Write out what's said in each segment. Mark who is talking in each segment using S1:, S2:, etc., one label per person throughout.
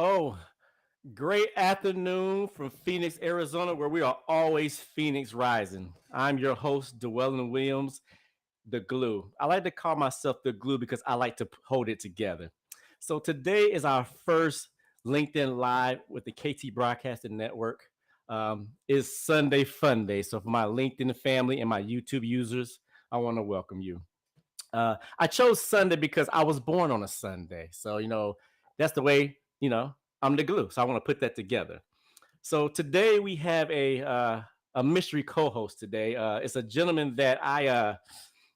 S1: Oh, great afternoon from Phoenix, Arizona, where we are always Phoenix rising. I'm your host, Dwelyn Williams, the glue. I like to call myself the glue because I like to hold it together. So today is our first LinkedIn Live with the KT Broadcasting Network. It's Sunday Fun Day. So for my LinkedIn family and my YouTube users, I want to welcome you. I chose Sunday because I was born on a Sunday. So, that's the way, I'm the glue. So I want to put that together. So today we have a mystery co-host today. It's a gentleman that I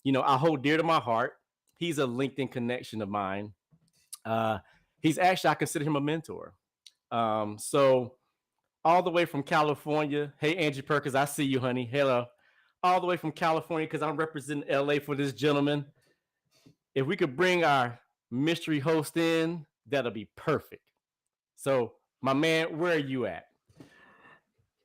S1: hold dear to my heart. He's a LinkedIn connection of mine. Uh, he's actually, I consider him a mentor. So all the way from California. Hey, Angie Perkins, I see you, honey. Hello. All the way from California because I'm representing LA for this gentleman. If we could bring our mystery host in, that'll be perfect. So, my man, where are you at?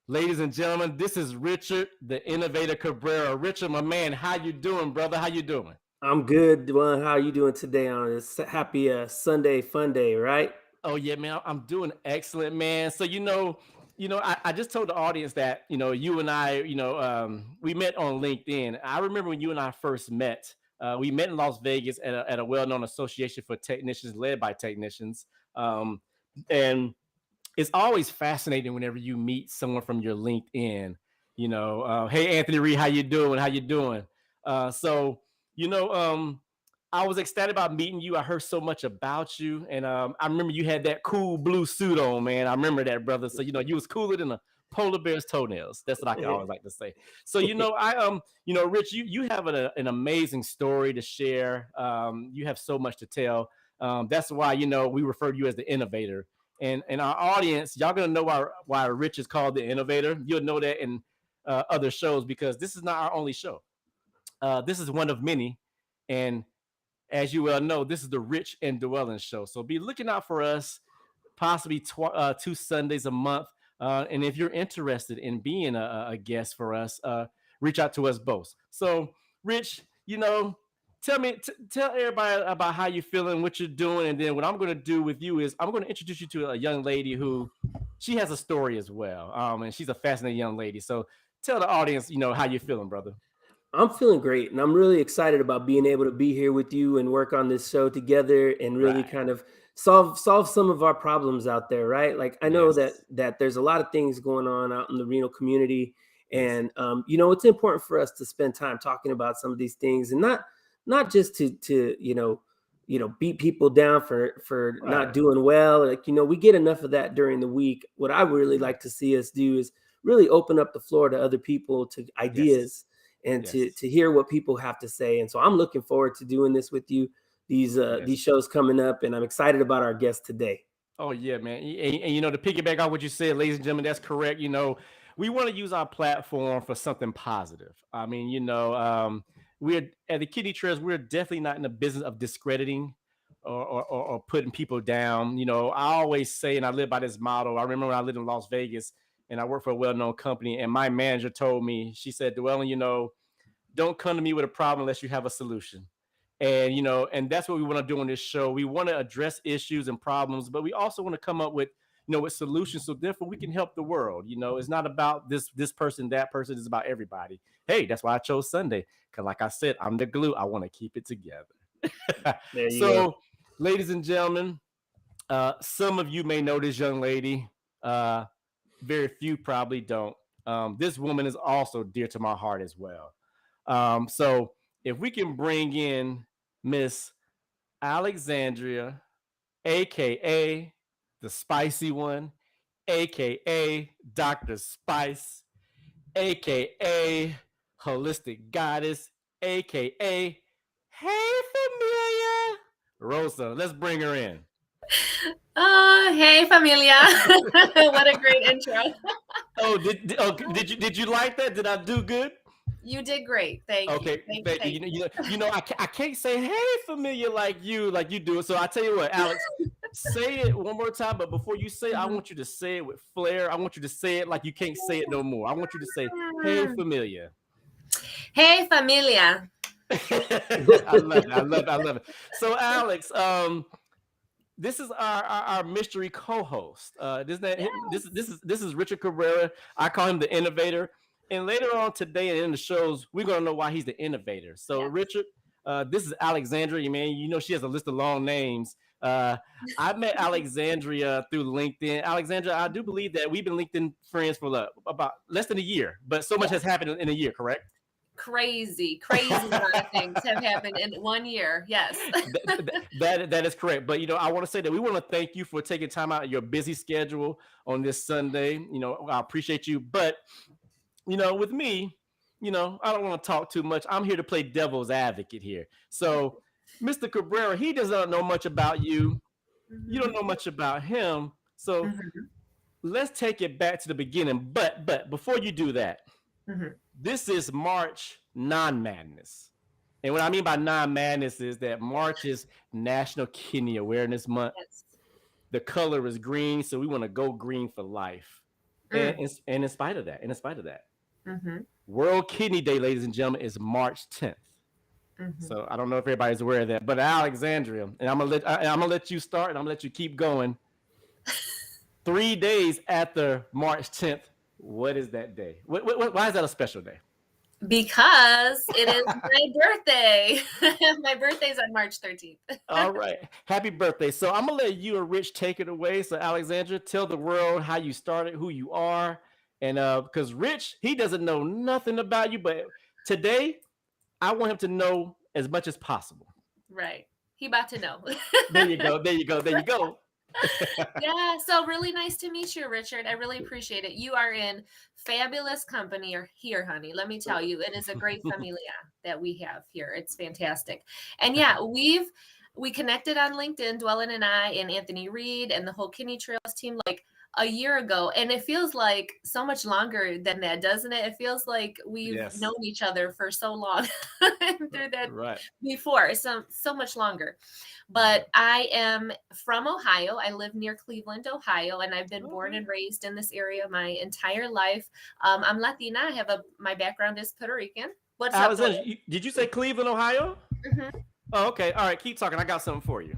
S1: Ladies and gentlemen, this is Richard, the Innovator Cabrera. Richard, my man, how you doing, brother? How you doing?
S2: I'm good, Dwelyn. How are you doing today on this happy Sunday fun day, right?
S1: Oh yeah, man, I'm doing excellent, man. So I just told the audience that you and I, we met on LinkedIn. I remember when you and I first met. We met in Las Vegas at a well-known association for technicians, led by technicians, and it's always fascinating whenever you meet someone from your LinkedIn. Hey Anthony Reed, how you doing? How you doing? So you know, I was ecstatic about meeting you. I heard so much about you, and I remember you had that cool blue suit on, man. I remember that, brother. So you was cooler than a polar bear's toenails. That's what I can always like to say. So Rich, you have an amazing story to share. You have so much to tell. That's why we refer to you as the innovator. And our audience, y'all gonna know why Rich is called the innovator. You'll know that in other shows because this is not our only show. This is one of many, and as you well know, this is the Rich and Dwelyn show. So be looking out for us, possibly 2 Sundays a month. And if you're interested in being a guest for us, reach out to us both. So, Rich, tell everybody about how you're feeling, what you're doing, and then what I'm going to do with you is I'm going to introduce you to a young lady who she has a story as well, and she's a fascinating young lady. So, tell the audience, how you're feeling, brother.
S2: I'm feeling great, and I'm really excited about being able to be here with you and work on this show together and really
S1: Right.
S2: kind of solve some of our problems out there, right? Like I know that
S1: Yes.
S2: there's a lot of things going on out in the renal community,
S1: Yes.
S2: and it's important for us to spend time talking about some of these things and not just to beat people down for not
S1: Right.
S2: doing well. Like we get enough of that during the week. What I really like to see us do is really open up the floor to other people, to
S1: Yes.
S2: ideas, and to
S1: Yes.
S2: to hear what people have to say. And so I'm looking forward to doing this with you. These
S1: Yes.
S2: shows coming up, and I'm excited about our guest today.
S1: Oh yeah, man. And to piggyback on what you said, ladies and gentlemen, that's correct. We want to use our platform for something positive. I mean, we're at the Kidney Trails. We're definitely not in the business of discrediting or putting people down. I always say, and I live by this motto. I remember when I lived in Las Vegas and I worked for a well-known company, and my manager told me, she said, "Dwelyn, don't come to me with a problem unless you have a solution." And that's what we want to do on this show. We want to address issues and problems, but we also want to come up with with solutions, so therefore we can help the world. It's not about this person, that person. It's about everybody. Hey, that's why I chose Sunday, because like I said, I'm the glue. I want to keep it together.
S2: There you go.
S1: So, ladies and gentlemen, some of you may know this young lady. Very few probably don't. This woman is also dear to my heart as well. So if we can bring in Miss Alexandria, aka the spicy one, aka Dr. Spice, aka holistic goddess, aka Hey Familia Rosa. Let's bring her in.
S3: Oh, hey, familia. What a great intro.
S1: Did you like that? Did I do good?
S3: You did great. Thank you.
S1: Okay,
S3: Thank you.
S1: thank you.
S3: Thank you.
S1: I can't say "Hey, familiar" like you do it. So I tell you what, Alex, say it one more time. But before you say it, I want you to say it with flair. I want you to say it like you can't say it no more. I want you to say "Hey, familiar."
S3: Hey, familia.
S1: I love it. I love it. I love it. So, Alex, this is our mystery co-host.
S3: Yes.
S1: This is Richard Cabrera. I call him the innovator. And later on today and in the shows, we're gonna know why he's the innovator. So
S3: Yes.
S1: Richard, this is Alexandria. Man, you know she has a list of long names. I met Alexandria through LinkedIn. Alexandria, I do believe that we've been LinkedIn friends for about less than a year, but so much has happened in a year, correct?
S3: Crazy amount of things have happened in 1 year. Yes.
S1: That is correct. But I want to say that we want to thank you for taking time out of your busy schedule on this Sunday. I appreciate you. But with me, I don't want to talk too much. I'm here to play devil's advocate here. So, Mr. Cabrera, he does not know much about you. You don't know much about him. So let's take it back to the beginning. But before you do that, this is March non-madness. And what I mean by non-madness is that March is National Kidney Awareness Month.
S3: Yes.
S1: The color is green, so we want to go green for life. And in spite of that, World Kidney Day, ladies and gentlemen, is March 10th. So I don't know if everybody's aware of that, but Alexandria, and I'm gonna let you start, and I'm gonna let you keep going. 3 days after March 10th, what is that day? Why is that a special day?
S3: Because it is my birthday. My birthday's on March 13th.
S1: All right. Happy birthday. So I'm going to let you and Rich take it away. So Alexandra, tell the world how you started, who you are. And because Rich, he doesn't know nothing about you, but today I want him to know as much as possible.
S3: Right. He about to know.
S1: There you go.
S3: Yeah, so really nice to meet you, Richard. I really appreciate it. You are in fabulous company here, honey. Let me tell you, it is a great familia that we have here. It's fantastic. And yeah, we connected on LinkedIn, Dwelyn and I, and Anthony Reed and the whole Kidney Trails team like a year ago. And it feels like so much longer than that, doesn't it? It feels like we've known each other for so long through that before, so much longer. But I am from Ohio. I live near Cleveland, Ohio, and I've been born and raised in this area my entire life. I'm Latina. My background is Puerto Rican. What's up?
S1: Did you say Cleveland, Ohio? Oh, okay. All right. Keep talking. I got something for you.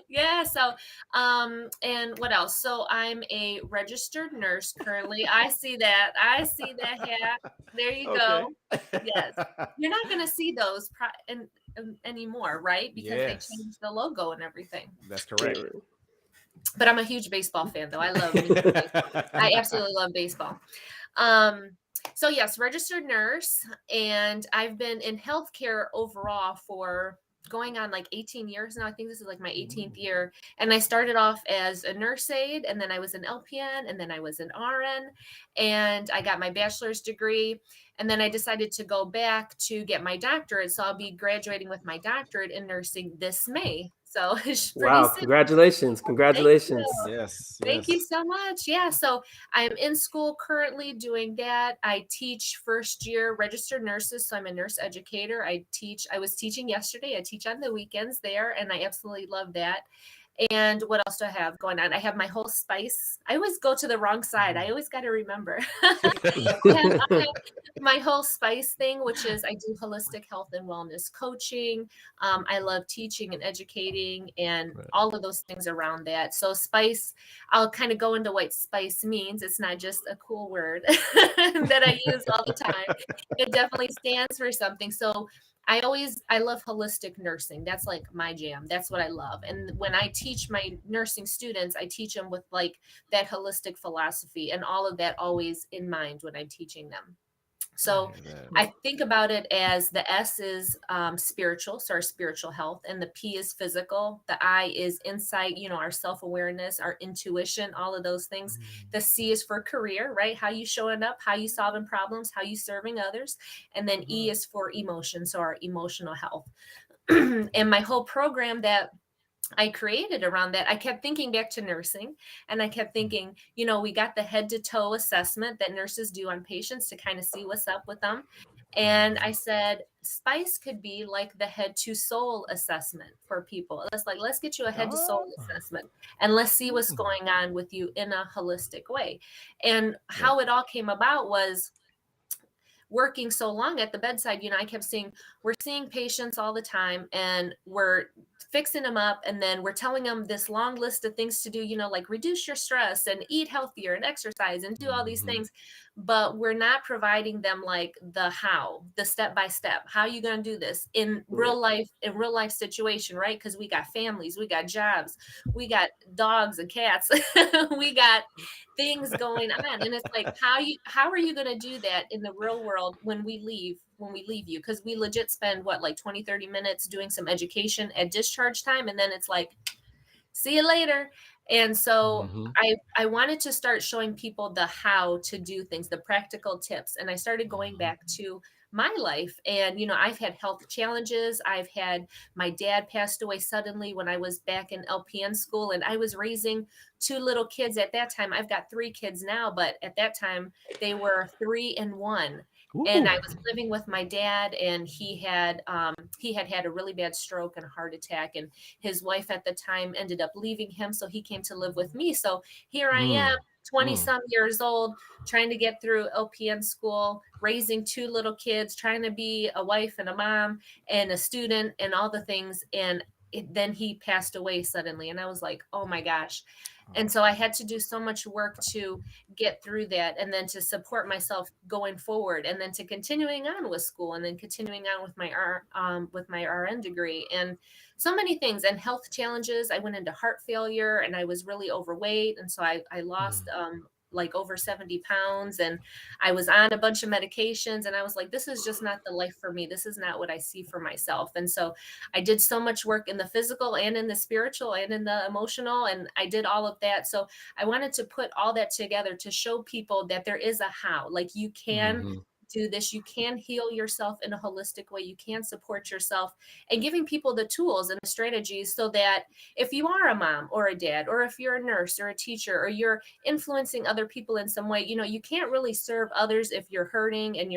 S3: Yeah. So, and what else? So I'm a registered nurse currently. I see that hat. There you go. Yes. You're not going to see those anymore, right? Because they changed the logo and everything.
S1: That's correct.
S3: But I'm a huge baseball fan, though. I love baseball. I absolutely love baseball. So yes, registered nurse, and I've been in healthcare overall for going on like 18 years now. I think this is like my 18th year. And I started off as a nurse aide, and then I was an LPN, and then I was an RN, and I got my bachelor's degree. And then I decided to go back to get my doctorate. So I'll be graduating with my doctorate in nursing this May. So
S2: wow, congratulations.
S3: Thank you so much. Yeah, so I'm in school currently doing that. I teach first year registered nurses, so I'm a nurse educator. I was teaching yesterday. I teach on the weekends there, and I absolutely love that. And what else do I have going on? I have my whole Spice. I always go to the wrong side. I always got to remember. I have my whole Spice thing, which is I do holistic health and wellness coaching. I love teaching and educating and all of those things around that. So Spice, I'll kind of go into what Spice means. It's not just a cool word that I use all the time. It definitely stands for something. So I love holistic nursing. That's like my jam. That's what I love. And when I teach my nursing students, I teach them with like that holistic philosophy and all of that always in mind when I'm teaching them. So I think about it as the S is spiritual, so our spiritual health, and the P is physical. The I is insight, our self-awareness, our intuition, all of those things. The C is for career, right? How you showing up, how you solving problems, how you serving others. And then E is for emotion, so our emotional health. And my whole program that I created around that, I kept thinking back to nursing, and I kept thinking, we got the head to toe assessment that nurses do on patients to kind of see what's up with them. And I said, Spice could be like the head to soul assessment for people. Let's get you a head to soul assessment, and let's see what's going on with you in a holistic way. And how it all came about was working so long at the bedside. I kept seeing, we're seeing patients all the time, and we're fixing them up, and then we're telling them this long list of things to do, like reduce your stress and eat healthier and exercise and do all these things. But we're not providing them like the step by step. How are you going to do this in real life situation, right? Because we got families, we got jobs, we got dogs and cats, we got things going on. And it's like, how are you going to do that in the real world when we leave you? Because we legit spend like 20-30 minutes doing some education at discharge time, and then it's like, see you later. And so I wanted to start showing people the how to do things, the practical tips. And I started going back to my life. And, I've had health challenges. My dad passed away suddenly when I was back in LPN school, and I was raising 2 little kids at that time. I've got 3 kids now, but at that time they were 3 and 1. Ooh. And I was living with my dad, and he had had a really bad stroke and a heart attack, and his wife at the time ended up leaving him, so he came to live with me. So here I am, 20 some years old, trying to get through LPN school, raising 2 little kids, trying to be a wife and a mom and a student and all the things. And then he passed away suddenly, and I was like, oh my gosh. And so I had to do so much work to get through that, and then to support myself going forward, and then to continuing on with school, and then continuing on with my RN degree, and so many things, and health challenges. I went into heart failure, and I was really overweight, and so I lost like over 70 pounds, and I was on a bunch of medications, and I was like, this is just not the life for me. This is not what I see for myself. And so I did so much work in the physical and in the spiritual and in the emotional, and I did all of that. So I wanted to put all that together to show people that there is a how. Like, you can do this, you can heal yourself in a holistic way, you can support yourself, and giving people the tools and the strategies so that if you are a mom or a dad, or if you're a nurse or a teacher, or you're influencing other people in some way, you can't really serve others if you're hurting, and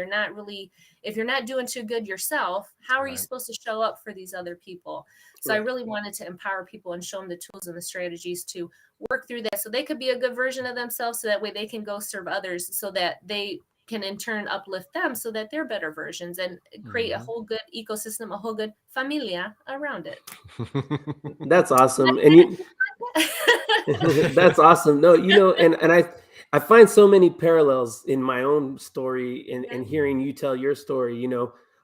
S3: if you're not doing too good yourself. How are you supposed to show up for these other people? So I really wanted to empower people and show them the tools and the strategies to work through that, so they could be a good version of themselves, so that way they can go serve others, so that they can in turn uplift them, so that they're better versions, and create a whole good ecosystem, a whole good familia around it.
S2: That's awesome. And that's awesome. No, and I find so many parallels in my own story, and hearing you tell your story.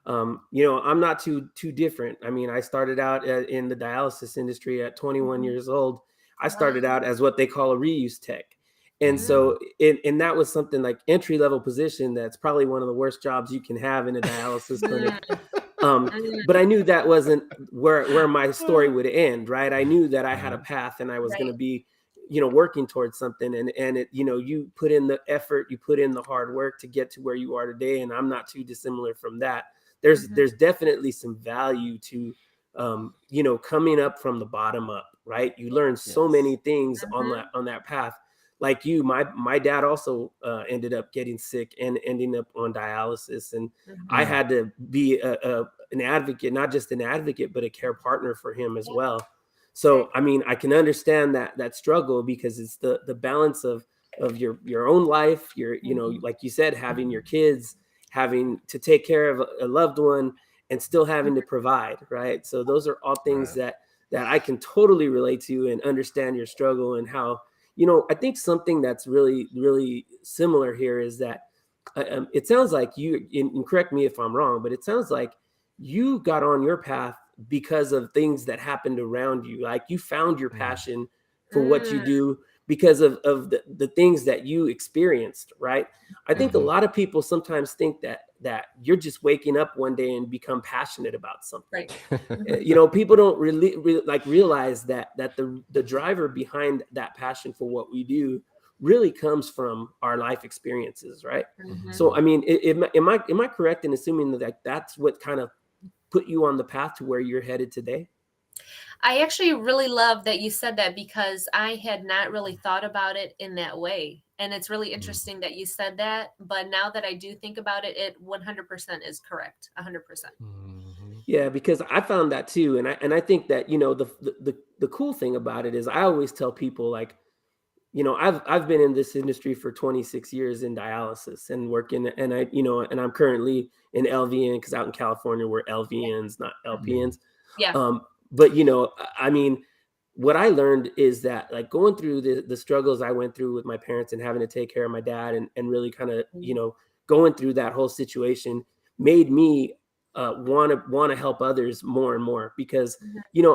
S2: I'm not too different. I mean, I started out in the dialysis industry at 21 years old. I started out as what they call a reuse tech. And so, and that was something like entry-level position. That's probably one of the worst jobs you can have in a dialysis clinic. But I knew that wasn't where my story would end, right? I knew that I had a path, and I was going to be, working towards something. And it, you put in the effort, you put in the hard work to get to where you are today. And I'm not too dissimilar from that. There's definitely some value to, coming up from the bottom up, right? You learn so many things on that path. Like you, my dad also ended up getting sick and ending up on dialysis. And I had to be an advocate, not just an advocate, but a care partner for him as well. So, I mean, I can understand that struggle, because it's the balance of your own life, like you said, having your kids, having to take care of a loved one, and still having to provide, right? So those are all things that I can totally relate to, and understand your struggle, and how, I think something that's really, really similar here is that it sounds like you, and correct me if I'm wrong, but it sounds like you got on your path because of things that happened around you. Like, you found your passion for what you do because of the things that you experienced, right? I think a lot of people sometimes think that you're just waking up one day and become passionate about something. Right. People don't really realize that the driver behind that passion for what we do really comes from our life experiences, right? So, I mean, am I correct in assuming that that's what kind of put you on the path to where you're headed today?
S3: I actually really love that you said that, because I had not really thought about it in that way. And it's really interesting that you said that. But now that I do think about it, it 100% is correct. 100%.
S2: Yeah, because I found that too. And I think that, the cool thing about it is, I always tell people, like, I've been in this industry for 26 years in dialysis and working, and and I'm currently in LVN, because out in California we're LVNs, not LPNs.
S3: Yeah.
S2: But, I mean, what I learned is that, like, going through the struggles I went through with my parents and having to take care of my dad and really kind of, going through that whole situation made me want to help others more and more, because,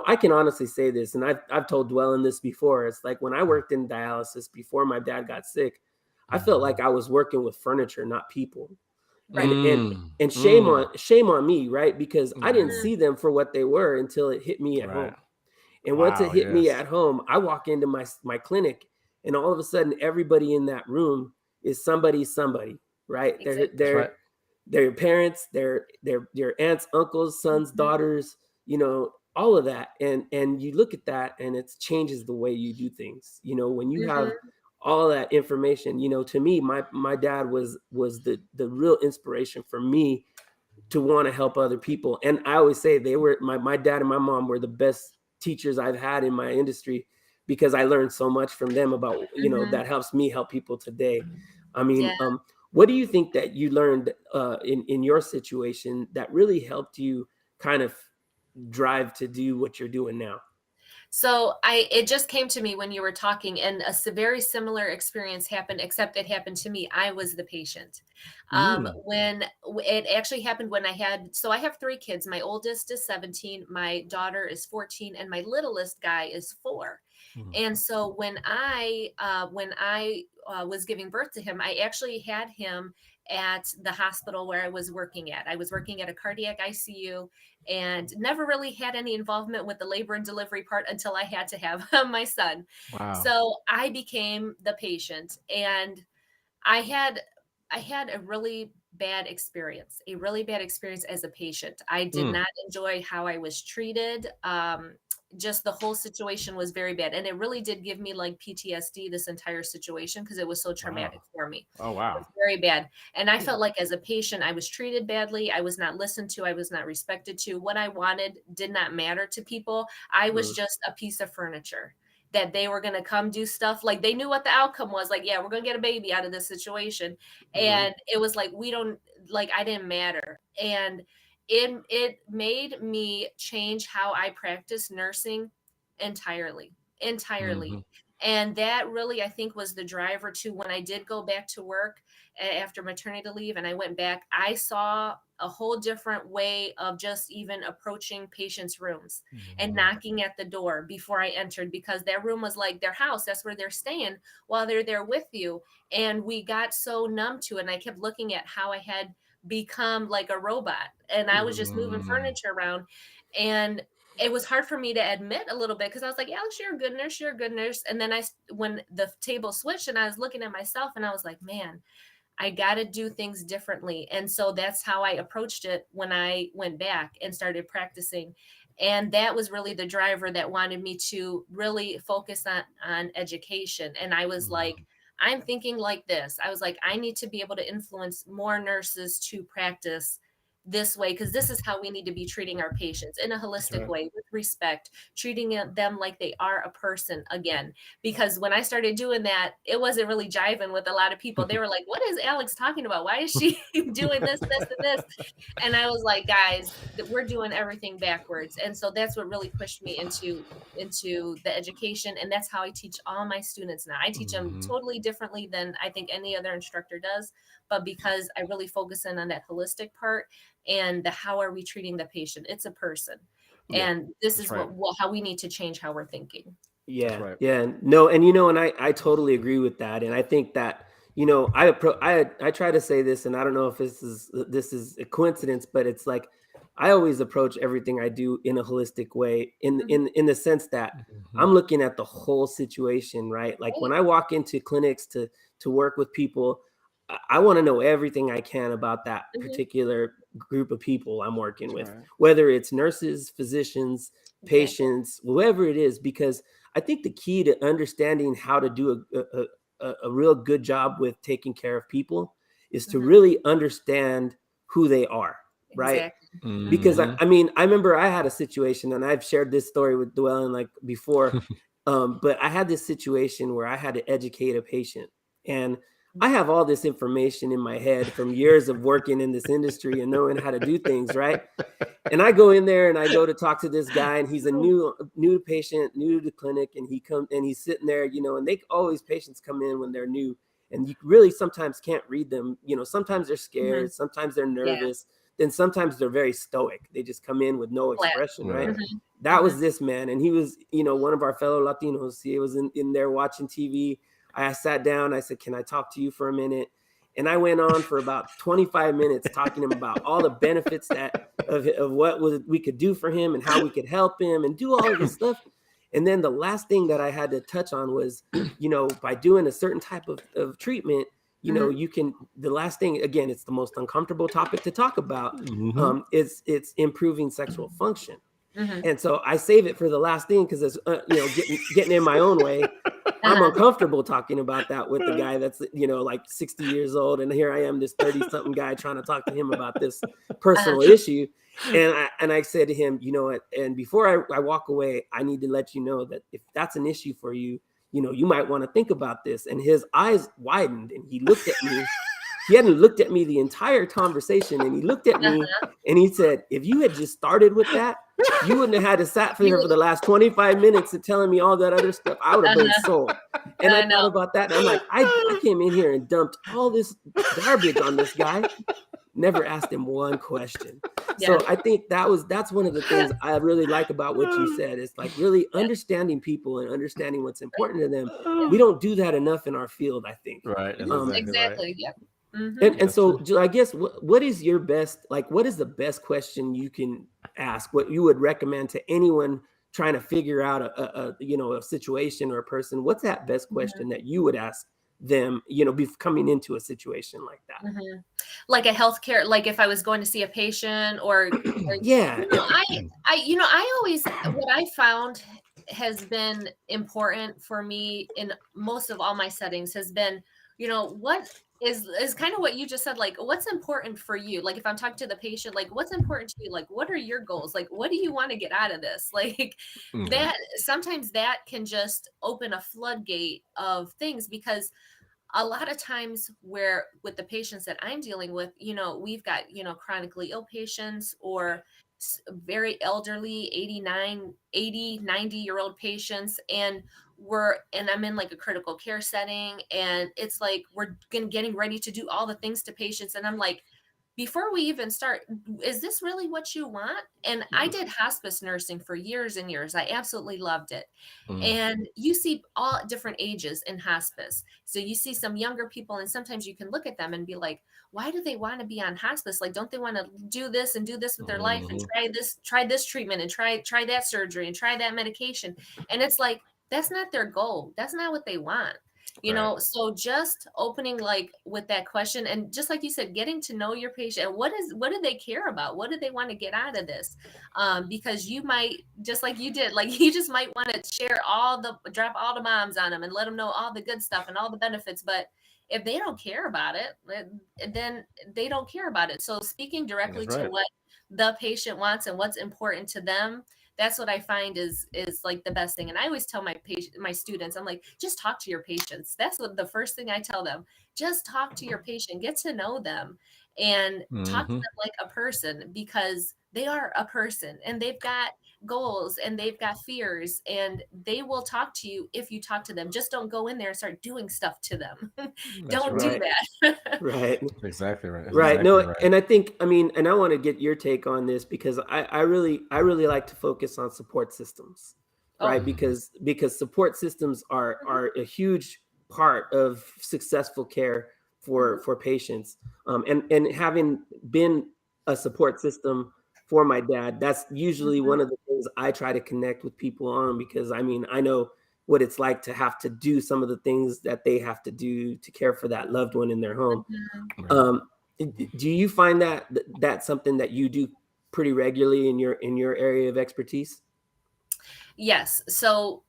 S2: I can honestly say this, and I've told Dwelyn this before. It's like, when I worked in dialysis before my dad got sick, I felt like I was working with furniture, not people.
S3: Right.
S2: And shame on me, right? Because I didn't see them for what they were until it hit me at home. And once it hit me at home, I walk into my clinic, and all of a sudden everybody in that room is somebody, right?
S3: Exactly.
S2: They're your parents, they're your aunts, uncles, sons, daughters, all of that. And you look at that, and it changes the way you do things. When you have all that information, to me, my dad was the real inspiration for me to want to help other people. And I always say they were my dad and my mom were the best teachers I've had in my industry, because I learned so much from them about, that helps me help people today. I mean, what do you think that you learned in your situation that really helped you kind of drive to do what you're doing now?
S3: So it just came to me when you were talking, and a very similar experience happened, except it happened to me. I was the patient. When it actually happened when I have 3 kids. My oldest is 17, my daughter is 14, and my littlest guy is 4. And so when I was giving birth to him, I actually had him at the hospital where I was working at. I was working at a cardiac ICU, and never really had any involvement with the labor and delivery part until I had to have my son.
S1: Wow.
S3: So I became the patient, and I had a really bad experience as a patient. I did not enjoy how I was treated. Just the whole situation was very bad. And it really did give me like PTSD, this entire situation, because it was so traumatic for me.
S1: Oh,
S3: It
S1: wow.
S3: was very bad. And I felt like as a patient, I was treated badly. I was not listened to. I was not respected to. What I wanted did not matter to people. I was just a piece of furniture that they were going to come do stuff. Like, they knew what the outcome was. Like, yeah, we're going to get a baby out of this situation. And it was like, I didn't matter. And it made me change how I practice nursing entirely. And that really, I think, was the driver to when I did go back to work after maternity leave, and I went back, I saw a whole different way of just even approaching patients' rooms and knocking at the door before I entered, because that room was like their house. That's where they're staying while they're there with you. And we got so numb to it. And I kept looking at how I had become like a robot, and I was just moving furniture around. And it was hard for me to admit a little bit, because I was like, Alex, you're a good nurse. You're a good nurse. And then when the table switched and I was looking at myself, and I was like, man, I got to do things differently. And so that's how I approached it when I went back and started practicing. And that was really the driver that wanted me to really focus on education. And I was like, I'm thinking like this. I was like, I need to be able to influence more nurses to practice this way, because this is how we need to be treating our patients, in a holistic way, with respect, treating them like they are a person again. Because when I started doing that, it wasn't really jiving with a lot of people. They were like, what is Alex talking about? Why is she doing this, and this? And I was like, guys, we're doing everything backwards. And so that's what really pushed me into the education. And that's how I teach all my students now. I teach them totally differently than I think any other instructor does, but because I really focus in on that holistic part and the how are we treating the patient. It's a person. And this is how we need to change how we're thinking.
S2: Yeah. Yeah. No. And, and I totally agree with that. And I think that, I try to say this, and I don't know if this is a coincidence, but it's like, I always approach everything I do in a holistic way, in the sense that I'm looking at the whole situation, right? Like, when I walk into clinics to work with people, I want to know everything I can about that particular group of people I'm working with, whether it's nurses, physicians, patients, whoever it is, because I think the key to understanding how to do a real good job with taking care of people is to really understand who they are, right? Because I remember I had a situation, and I've shared this story with Dwelyn like before, but I had this situation where I had to educate a patient, and I have all this information in my head from years of working in this industry and knowing how to do things, right? And I go in there and I go to talk to this guy, and he's a new patient, new to the clinic, and he's sitting there, and they always, patients come in when they're new, and you really sometimes can't read them. Sometimes they're scared, sometimes they're nervous, then sometimes they're very stoic. They just come in with no expression, right? That was this man, and he was, one of our fellow Latinos. He was in there watching TV. I sat down. I said, "Can I talk to you for a minute?" And I went on for about 25 minutes talking to him about all the benefits of what we could do for him and how we could help him and do all of this stuff. And then the last thing that I had to touch on was, by doing a certain type of treatment, the last thing, again, it's the most uncomfortable topic to talk about, it's improving sexual function. And so I save it for the last thing because it's, getting in my own way. I'm uncomfortable talking about that with the guy that's, like 60 years old. And here I am, this 30-something guy trying to talk to him about this personal issue. And I said to him, and before I walk away, I need to let you know that if that's an issue for you, you might want to think about this. And his eyes widened and he looked at me. He hadn't looked at me the entire conversation, and he looked at me and he said, "If you had just started with that, you wouldn't have had to sat for here for the last 25 minutes and telling me all that other stuff. I would have been sold." And I thought about that, and I'm like, I came in here and dumped all this garbage on this guy, never asked him one question. So I think that's one of the things I really like about what you said. It's like really understanding people and understanding what's important to them. We don't do that enough in our field, I think.
S1: Right.
S3: Exactly. Right. Yep.
S2: And so I guess what is your best, what is the best question you can ask, what you would recommend to anyone trying to figure out a situation or a person? What's that best question that you would ask them, coming into a situation like that?
S3: Like a healthcare, like if I was going to see a patient or I always, what I found has been important for me in most of all my settings has been, what is kind of what you just said, like, what's important for you? Like, if I'm talking to the patient, like, what's important to you? Like, what are your goals? Like, what do you want to get out of this? Like that, sometimes that can just open a floodgate of things, because a lot of times where with the patients that I'm dealing with, we've got, chronically ill patients or very elderly, 80, 90-year-old patients. And I'm in like a critical care setting, and it's like, we're getting ready to do all the things to patients. And I'm like, before we even start, is this really what you want? And I did hospice nursing for years and years. I absolutely loved it. And you see all different ages in hospice. So you see some younger people, and sometimes you can look at them and be like, why do they want to be on hospice? Like, don't they want to do this and do this with their life and try this treatment and try that surgery and try that medication? And it's like, that's not their goal. That's not what they want. So just opening with that question, and just like you said, getting to know your patient. What do they care about? What do they want to get out of this? Because you might, just like you did, you just might want to drop all the moms on them and let them know all the good stuff and all the benefits. But if they don't care about it, then they don't care about it. So speaking directly to what the patient wants and what's important to them, that's what I find is like the best thing. And I always tell my students, I'm like, just talk to your patients. That's what the first thing I tell them. Just talk to your patient, get to know them, and talk to them like a person, because they are a person and they've got goals and they've got fears, and they will talk to you if you talk to them. Just don't go in there and start doing stuff to them. Don't do that.
S2: Right.
S1: Exactly right.
S2: Right. No, and I think, and I want to get your take on this, because I really like to focus on support systems, right? Because support systems are a huge part of successful care for patients. And having been a support system for my dad, that's usually one of the things I try to connect with people on, because I know what it's like to have to do some of the things that they have to do to care for that loved one in their home. Do you find that that's something that you do pretty regularly in your area of expertise?
S3: Yes. So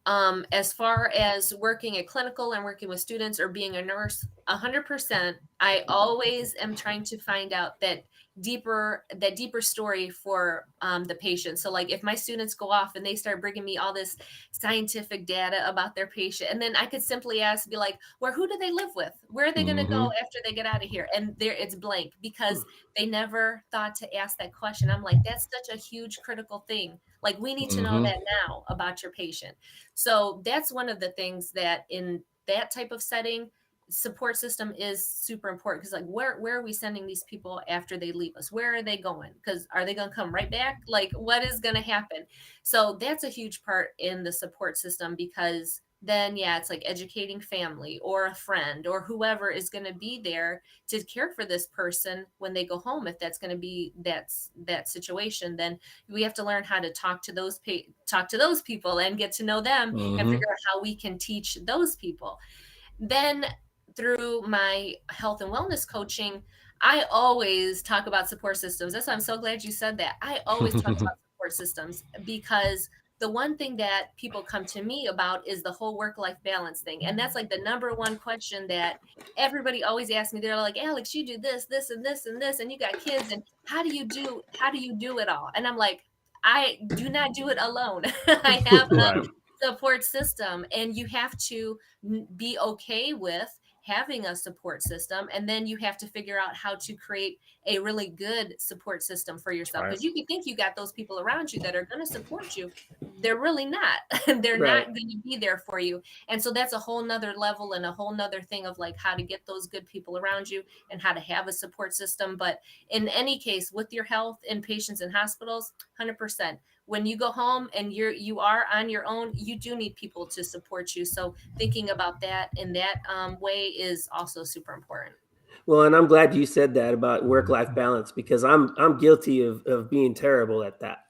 S3: as far as working at clinical and working with students or being a nurse, 100%, I always am trying to find out that deeper story for the patient. So like if my students go off and they start bringing me all this scientific data about their patient, and then I could simply be like, well, who do they live with? Where are they going to go after they get out of here? And there it's blank because they never thought to ask that question. I'm like, that's such a huge critical thing. Like we need to know that now about your patient. So that's one of the things that in that type of setting, support system is super important, because like where are we sending these people after they leave us? Where are they going? Because are they going to come right back? Like what is going to happen? So that's a huge part in the support system, because then it's like educating family or a friend or whoever is going to be there to care for this person when they go home. If that's going to be that situation, then we have to learn how to talk to those people and get to know them and figure out how we can teach those people. Then through my health and wellness coaching, I always talk about support systems. That's why I'm so glad you said that. I always talk about support systems, because the one thing that people come to me about is the whole work-life balance thing. And that's like the number one question that everybody always asks me. They're like, Alex, you do this, this, and this, and this, and you got kids, and how do you do it all? And I'm like, I do not do it alone. I have a support system, and you have to be okay with having a support system, and then you have to figure out how to create a really good support system for yourself, because you can think you got those people around you that are going to support you. They're really not. They're not going to be there for you. And so that's a whole nother level and a whole nother thing of like how to get those good people around you and how to have a support system. But in any case, with your health in patients in hospitals, 100%. When you go home and you are on your own, you do need people to support you. So thinking about that in that way is also super important.
S2: Well, and I'm glad you said that about work-life balance, because I'm guilty of being terrible at that.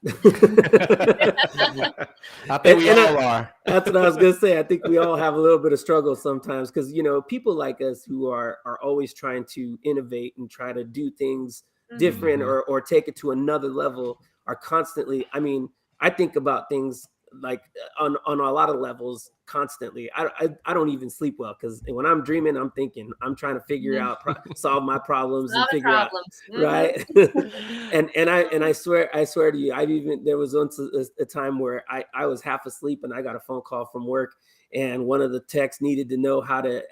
S1: I think we all are.
S2: That's what I was going to say. I think we all have a little bit of struggle sometimes, because, people like us who are always trying to innovate and try to do things different or take it to another level are constantly, I think about things like on a lot of levels constantly. I don't even sleep well, because when I'm dreaming, I'm thinking, I'm trying to figure out, solve my problems and figure out, right? and I swear to you, there was once a time where I was half asleep and I got a phone call from work, and one of the techs needed to know how to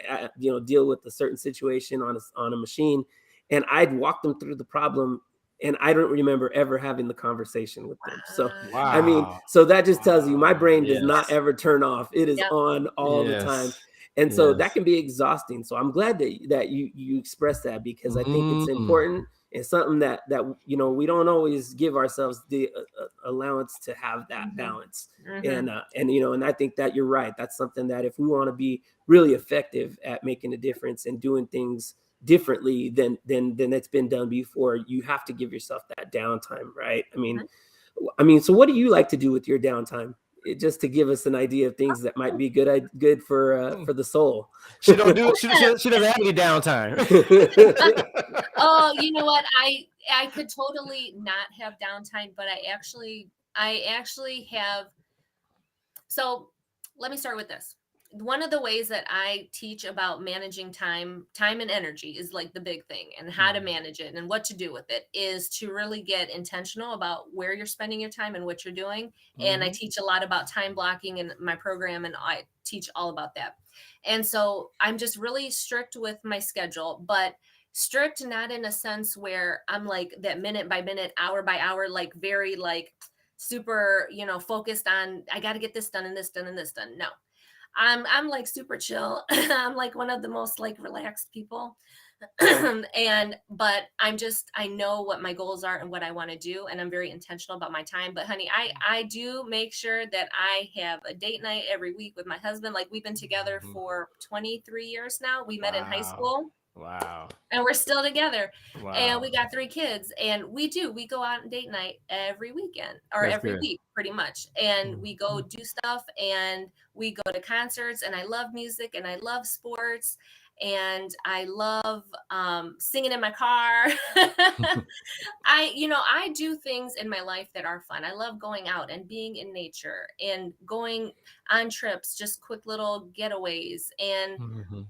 S2: deal with a certain situation on a machine, and I'd walk them through the problem, and I don't remember ever having the conversation with them. So, so that just tells you my brain does not ever turn off. It is on all the time. And so that can be exhausting. So I'm glad that you express that, because I think it's important. It's something that we don't always give ourselves the allowance to have that balance. And I think that you're right. That's something that if we want to be really effective at making a difference and doing things differently than it's been done before, you have to give yourself that downtime, right? So what do you like to do with your downtime? Just to give us an idea of things that might be good for the soul.
S1: She don't do it. She doesn't have any downtime.
S3: Oh, you know what? I could totally not have downtime, but I actually have. So let me start with this. One of the ways that I teach about managing time and energy is like the big thing, and how to manage it and what to do with it is to really get intentional about where you're spending your time and what you're doing. And I teach a lot about time blocking in my program, and I teach all about that. And so I'm just really strict with my schedule, but strict not in a sense where I'm like that minute by minute, hour by hour, like very like super, focused on I got to get this done and this done and this done. No. I'm like super chill. I'm like one of the most like relaxed people. But I know what my goals are and what I want to do. And I'm very intentional about my time. But honey, I do make sure that I have a date night every week with my husband. Like we've been together for 23 years now. We met in high school.
S1: Wow.
S3: And we're still together. Wow. And we got 3 kids, and we go out on date night every weekend or every week pretty much. And we go do stuff, and we go to concerts, and I love music and I love sports, and I love singing in my car. I do things in my life that are fun. I love going out and being in nature and going on trips, just quick little getaways. And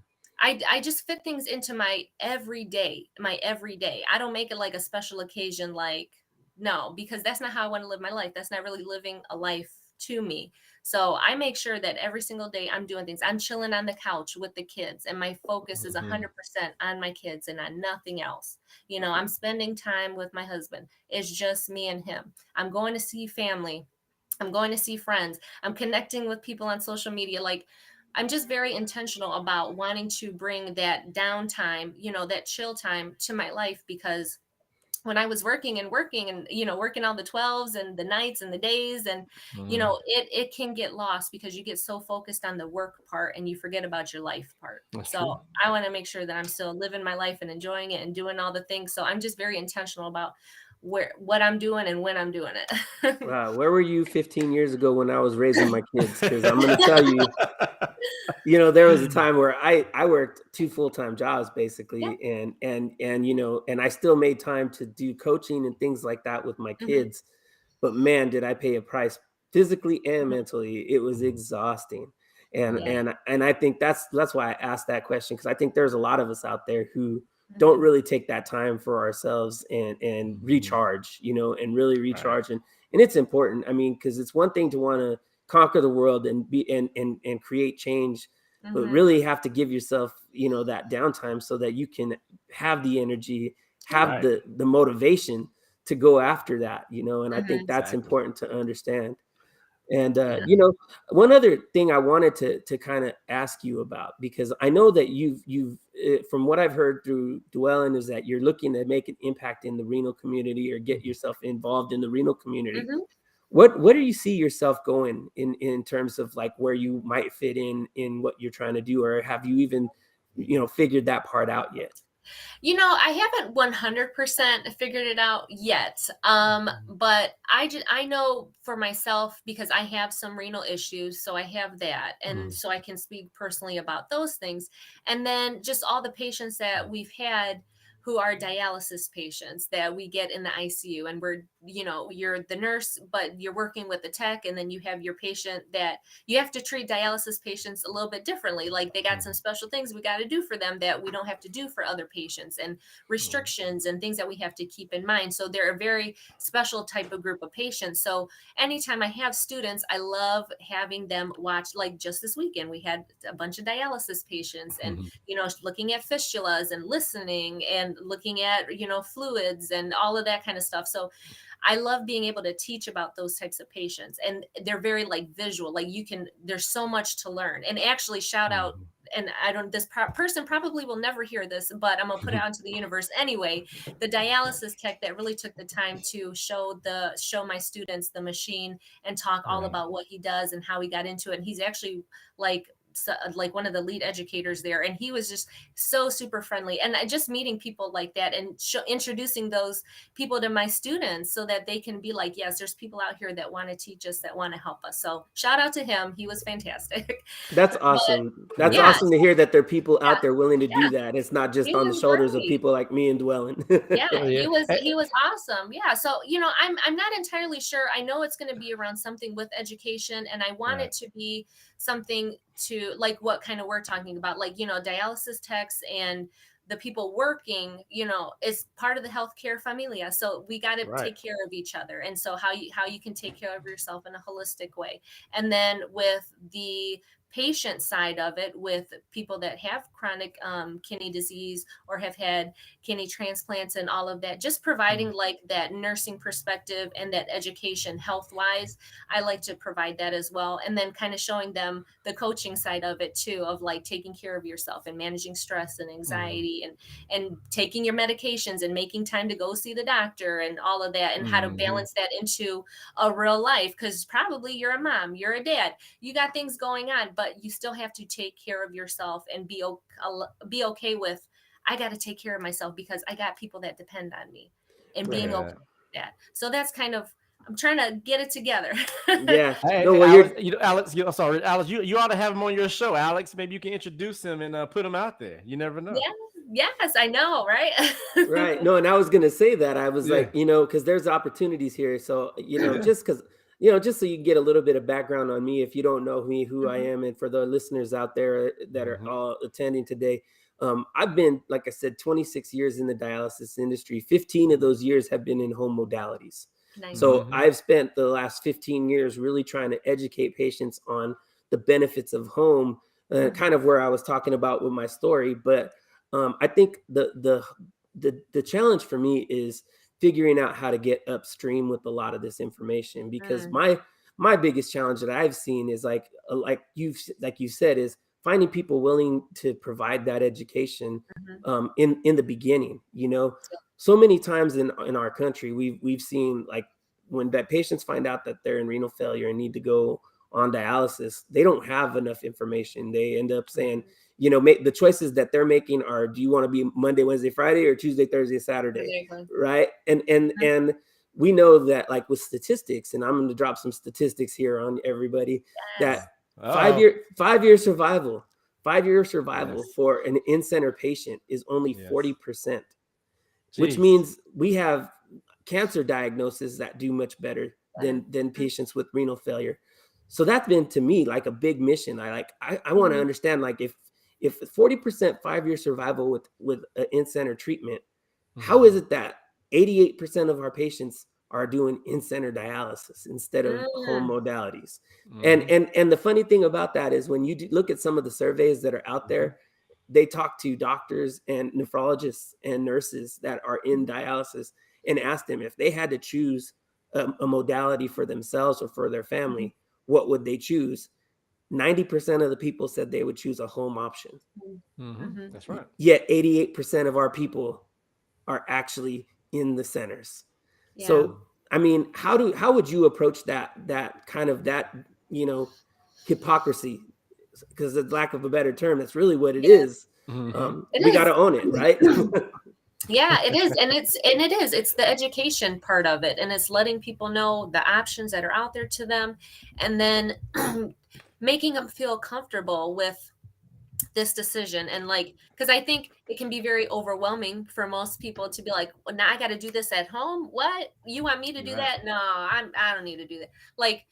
S3: I just fit things into my everyday. I don't make it like a special occasion, like, no, because that's not how I want to live my life. That's not really living a life to me. So I make sure that every single day I'm doing things. I'm chilling on the couch with the kids, and my focus is 100% on my kids and on nothing else. I'm spending time with my husband. It's just me and him. I'm going to see family. I'm going to see friends. I'm connecting with people on social media. Like, I'm just very intentional about wanting to bring that downtime, that chill time to my life, because when I was working and working all the 12s and the nights and the days, and it can get lost because you get so focused on the work part and you forget about your life part.
S1: That's
S3: so
S1: true.
S3: I want to make sure that I'm still living my life and enjoying it and doing all the things. So I'm just very intentional about what I'm doing and when I'm doing it.
S2: Wow, where were you 15 years ago when I was raising my kids? Because I'm going to tell you, there was a time where I worked 2 full-time jobs basically,
S3: Yeah.
S2: and I still made time to do coaching and things like that with my kids. But man, did I pay a price physically and mentally. It was exhausting. And
S3: Yeah.
S2: and I think that's why I asked that question, because I think there's a lot of us out there who don't really take that time for ourselves and recharge, and really recharge.
S1: Right.
S2: And it's important. I mean, because it's one thing to want to conquer the world and be and create change, but really have to give yourself, that downtime so that you can have the energy, have
S1: Right.
S2: the motivation to go after that, and I think that's
S1: Exactly.
S2: important to understand. And
S3: Yeah.
S2: one other thing I wanted to kind of ask you about, because I know that you've from what I've heard through Dwelyn, is that you're looking to make an impact in the renal community or get yourself involved in the renal community. What do you see yourself going in terms of like where you might fit in what you're trying to do, or have you even figured that part out yet?
S3: I haven't 100% figured it out yet. But I know for myself, because I have some renal issues, so I have that. And so I can speak personally about those things. And then just all the patients that we've had who are dialysis patients that we get in the ICU, and you're the nurse, but you're working with the tech, and then you have your patient that you have to treat dialysis patients a little bit differently. Like, they got some special things we got to do for them that we don't have to do for other patients, and restrictions and things that we have to keep in mind. So they're a very special type of group of patients. So anytime I have students, I love having them watch. Like, just this weekend, we had a bunch of dialysis patients, and, looking at fistulas and listening and looking at, fluids and all of that kind of stuff. So I love being able to teach about those types of patients, and they're very like visual. Like, there's so much to learn. And actually, shout out, and this person probably will never hear this, but I'm gonna put it out into the universe anyway. The dialysis tech that really took the time to show my students the machine and talk all about what he does and how he got into it. And he's actually like one of the lead educators there, and he was just so super friendly. And just meeting people like that and introducing those people to my students so that they can be like, yes, there's people out here that want to teach us, that want to help us. So shout out to him. He was fantastic.
S2: That's awesome. That's
S3: yeah,
S2: awesome to hear that there are people
S3: yeah,
S2: out there willing to
S3: yeah,
S2: do that. It's not just
S3: he
S2: on the
S3: was
S2: shoulders of
S3: great.
S2: people like me and Dwelyn.
S3: Yeah,
S1: Yeah.
S3: he was awesome. Yeah. So, I'm not entirely sure. I know it's going to be around something with education, and I want it to be something to like what kind of we're talking about, like, dialysis techs and the people working, is part of the healthcare familia. So we got to take care of each other. And so how you can take care of yourself in a holistic way. And then with the patient side of it, with people that have chronic kidney disease or have had kidney transplants and all of that, just providing like that nursing perspective and that education health wise, I like to provide that as well. And then kind of showing them the coaching side of it too, of like taking care of yourself and managing stress and anxiety and taking your medications and making time to go see the doctor and all of that, and how to balance that into a real life. Because probably you're a mom, you're a dad, you got things going on, but you still have to take care of yourself and be okay with, I got to take care of myself because I got people that depend on me, and being okay with that. So that's kind of, I'm trying to get it together.
S2: Yeah.
S1: Hey, Alex, Alex, sorry, Alex, you ought to have him on your show, Alex. Maybe you can introduce him and put him out there. You never know.
S3: Yeah. Yes, I know, right?
S2: Right. No, and I was going to say that. I was like, because there's opportunities here. So, just because just so you get a little bit of background on me, if you don't know me, who I am, and for the listeners out there that are all attending today, I've been, like I said, 26 years in the dialysis industry. 15 of those years have been in home modalities. Nice. So I've spent the last 15 years really trying to educate patients on the benefits of home, kind of where I was talking about with my story. But I think the challenge for me is figuring out how to get upstream with a lot of this information, because my biggest challenge that I've seen is like you said, is finding people willing to provide that education in the beginning. So many times in our country, we've seen, like, when that patients find out that they're in renal failure and need to go on dialysis, they don't have enough information. They end up saying, the choices that they're making are, do you want to be Monday, Wednesday, Friday, or Tuesday, Thursday, Saturday? Right. And we know that, like, with statistics, and I'm going to drop some statistics here on everybody, that 5-year survival for an in-center patient is only 40%, which means we have cancer diagnoses that do much better than patients with renal failure. So that's been, to me, like a big mission. I want to understand, like, if 40% 5-year survival with an in-center treatment, how is it that 88% of our patients are doing in-center dialysis instead of home modalities? And the funny thing about that is, when you look at some of the surveys that are out there, they talk to doctors and nephrologists and nurses that are in dialysis and ask them if they had to choose a modality for themselves or for their family, what would they choose? 90% of the people said they would choose a home option.
S1: That's right.
S2: Yet 88% of our people are actually in the centers. Yeah. So, I mean, how would you approach that kind of hypocrisy? Because, the lack of a better term, that's really what it is. We got to own it, right?
S3: Yeah, it is. It's the education part of it. And it's letting people know the options that are out there to them. And then making them feel comfortable with this decision. And, like, because I think it can be very overwhelming for most people to be like, well, now I got to do this at home. What? You want me to do that? No, I don't need to do that. Like,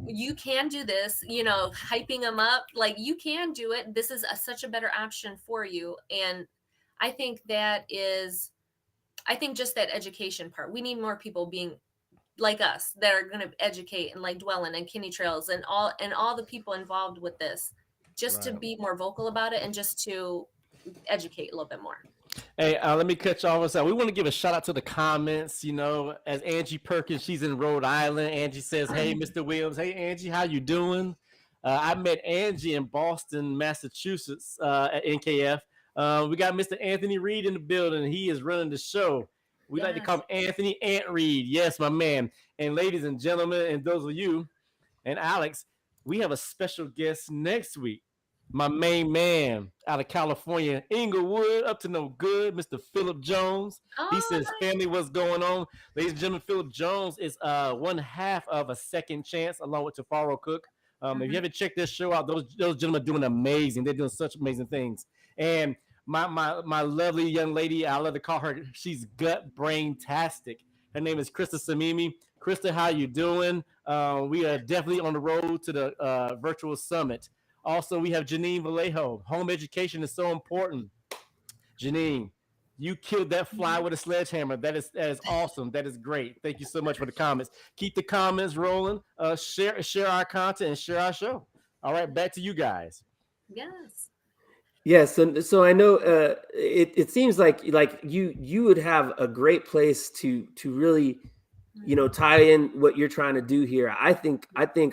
S3: you can do this, hyping them up. Like, you can do it. This is such a better option for you. And I think just that education part. We need more people being like us that are going to educate, and like Dwelyn and Kidney Trails and all the people involved with this, just to be more vocal about it and just to educate a little bit more.
S1: Hey, let me cut you off. We want to give a shout out to the comments. As Angie Perkins, she's in Rhode Island. Angie says, "Hey, Mr. Williams. Hey, Angie, how you doing?" I met Angie in Boston, Massachusetts, at NKF. We got Mr. Anthony Reed in the building. He is running the show. We like to call him Anthony Ant Reed. Yes, my man. And ladies and gentlemen, and those of you, and Alex, we have a special guest next week. My main man out of California, Inglewood, up to no good, Mr. Philip Jones. He says, family, what's going on? Ladies and gentlemen, Philip Jones is one half of A Second Chance, along with Tafaro Cook. If you haven't checked this show out, those gentlemen are doing amazing. They're doing such amazing things. And my lovely young lady, I love to call her, she's gut-brain-tastic. Her name is Krista Samimi. Krista, how you doing? We are definitely on the road to the virtual summit. Also, we have Janine Vallejo. Home education is so important. Janine, you killed that fly with a sledgehammer. That is awesome. That is great. Thank you so much for the comments. Keep the comments rolling. Share our content and share our show. All right, back to you guys.
S3: Yes.
S2: Yes, so I know it seems like you would have a great place to really tie in what you're trying to do here. I think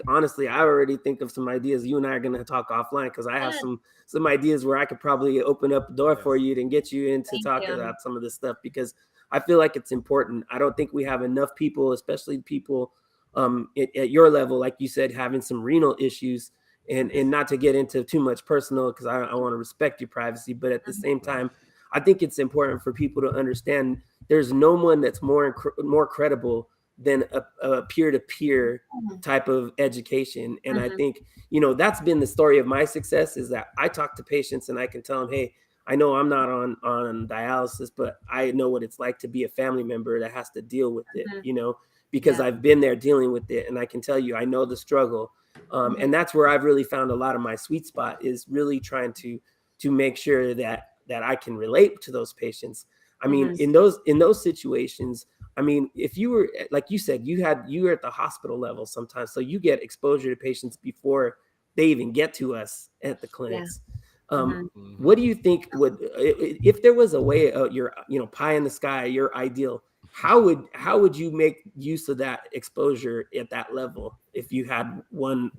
S2: honestly, I already think of some ideas. You and I are going to talk offline, because I have some ideas where I could probably open up the door for you and get you in to talk about some of this stuff, because I feel like it's important. I don't think we have enough people, especially people at your level, like you said, having some renal issues. And not to get into too much personal, because I want to respect your privacy, but at the same time, I think it's important for people to understand there's no one that's more credible than a peer-to-peer type of education. And I think, that's been the story of my success, is that I talk to patients and I can tell them, hey, I know I'm not on dialysis, but I know what it's like to be a family member that has to deal with it, because I've been there dealing with it. And I can tell you, I know the struggle. And that's where I've really found a lot of my sweet spot, is really trying to make sure that I can relate to those patients. I mean, in those situations, I mean, if you were, like you said, you were at the hospital level sometimes, so you get exposure to patients before they even get to us at the clinics. What do you think if there was a way, your, pie in the sky, your ideal, how would you make use of that exposure at that level if you had one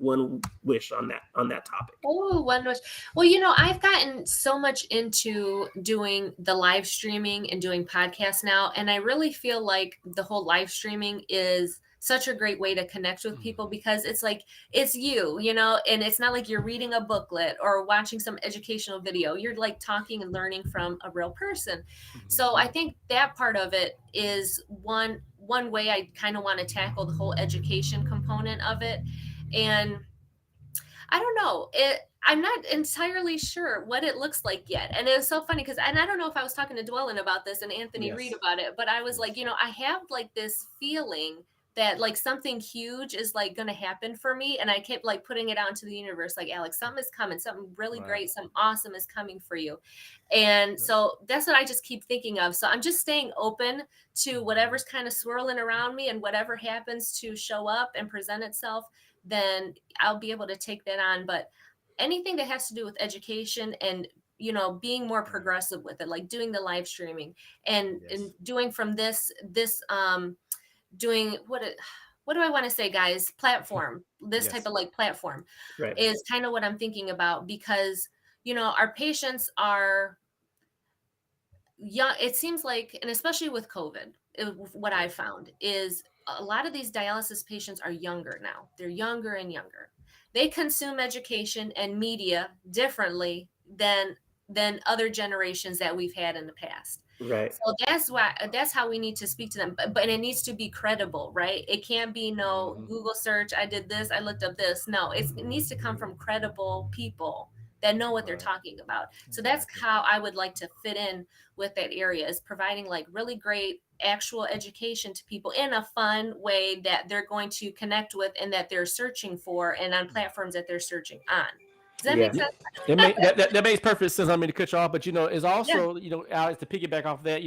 S2: wish on that topic?
S3: Oh, one wish. Well, I've gotten so much into doing the live streaming and doing podcasts now, and I really feel like the whole live streaming is such a great way to connect with people, because it's like, it's you, and it's not like you're reading a booklet or watching some educational video. You're like talking and learning from a real person. So I think that part of it is one way I kind of want to tackle the whole education component of it. And I don't know. I'm not entirely sure what it looks like yet. And it was so funny because, and I don't know if I was talking to Dwelyn about this and Anthony Reed about it, but I was like, I have like this feeling that like something huge is like going to happen for me. And I kept like putting it out into the universe, like, Alex, something is coming, something really great, something awesome is coming for you. And so that's what I just keep thinking of. So I'm just staying open to whatever's kind of swirling around me, and whatever happens to show up and present itself, then I'll be able to take that on. But anything that has to do with education and, being more progressive with it, like doing the live streaming and doing from this doing what do I want to say, guys? Platform, this type of like platform is kind of what I'm thinking about, because, our patients are young. It seems like, and especially with COVID, what I found is a lot of these dialysis patients are younger now. They're younger and younger. They consume education and media differently than other generations that we've had in the past.
S2: Right.
S3: So that's how we need to speak to them. But it needs to be credible, right? It can't be no Google search. I did this. I looked up this. No, it needs to come from credible people that know what they're talking about. So that's how I would like to fit in with that area, is providing like really great actual education to people in a fun way that they're going to connect with and that they're searching for, and on platforms that they're searking on. Does that make sense?
S1: That makes perfect sense. I mean, to cut you off, but it's also, Alex, to piggyback off that,